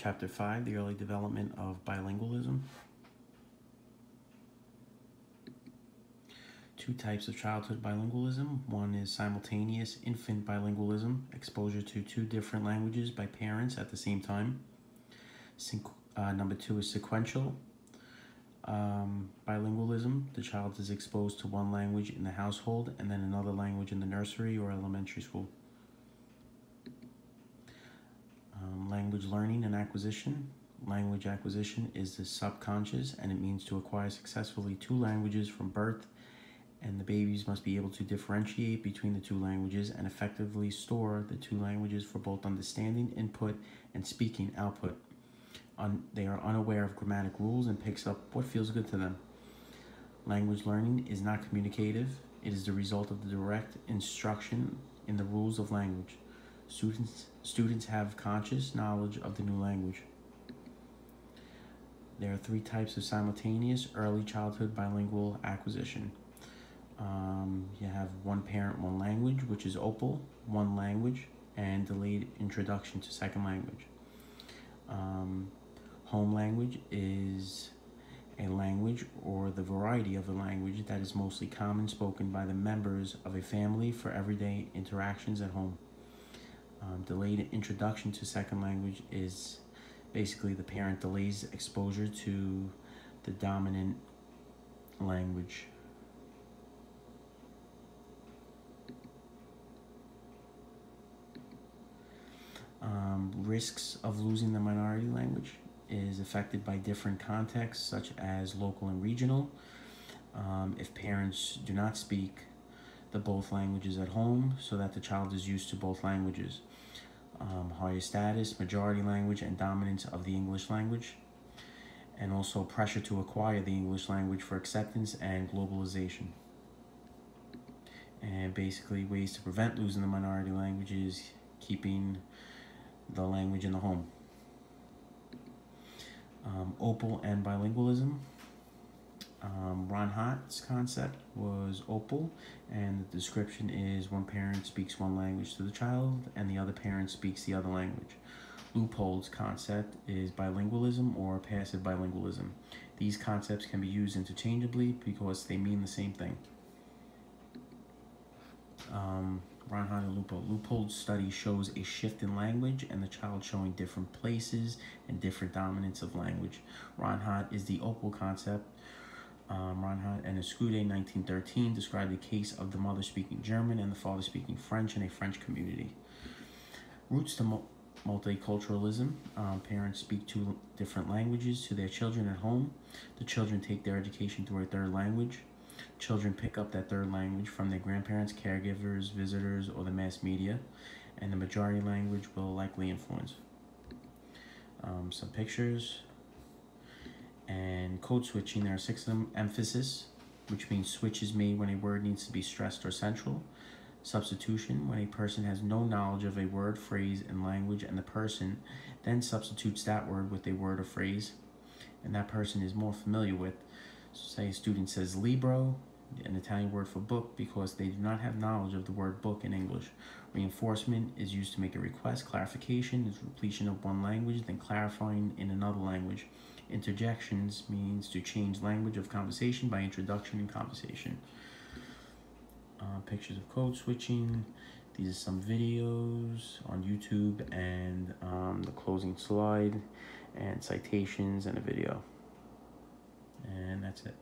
Chapter 5, the early development of bilingualism. Two types of childhood bilingualism. One is simultaneous infant bilingualism, exposure to two different languages by parents at the same time. Number two is sequential bilingualism. The child is exposed to one language in the household and then another language in the nursery or elementary school. Language learning and acquisition. Language acquisition is the subconscious, and it means to acquire successfully two languages from birth, and the babies must be able to differentiate between the two languages and effectively store the two languages for both understanding input and speaking output. They are unaware of grammatic rules and picks up what feels good to them. Language learning is not communicative. It is the result of the direct instruction in the rules of language. Students have conscious knowledge of the new language. There are three types of simultaneous early childhood bilingual acquisition. You have one parent, one language, which is OPAL, one language, and delayed introduction to second language. Home language is a language or the variety of a language that is mostly common spoken by the members of a family for everyday interactions at home. Delayed introduction to second language is basically the parent delays exposure to the dominant language. Risks of losing the minority language is affected by different contexts, such as local and regional. If parents do not speak the both languages at home so that the child is used to both languages. Higher status, majority language, and dominance of the English language, and also pressure to acquire the English language for acceptance and globalization. And basically ways to prevent losing the minority language is keeping the language in the home. OPAL and bilingualism. Ron Hart's concept was OPAL, and the description is one parent speaks one language to the child and the other parent speaks the other language. Leupold's concept is bilingualism or passive bilingualism. These concepts can be used interchangeably because they mean the same thing. Ron Hart and Leupold. Leupold's study shows a shift in language and the child showing different places and different dominance of language. Ron Hart is the OPAL concept. Ron Hart and Escude, 1913, described the case of the mother speaking German and the father speaking French in a French community. Roots to multiculturalism. Parents speak two different languages to their children at home. The children take their education through a third language. Children pick up that third language from their grandparents, caregivers, visitors, or the mass media, and the majority language will likely influence. Some pictures. And code switching, there are 6 of them. Emphasis, which means switch is made when a word needs to be stressed or central. Substitution, when a person has no knowledge of a word, phrase, and language, and the person then substitutes that word with a word or phrase, and that person is more familiar with. So say a student says libro, an Italian word for book, because they do not have knowledge of the word book in English. Reinforcement is used to make a request. Clarification is repletion of one language, then clarifying in another language. Interjections means to change language of conversation by introduction in conversation. Pictures of code switching. These are some videos on YouTube, and the closing slide, and citations, and a video. And that's it.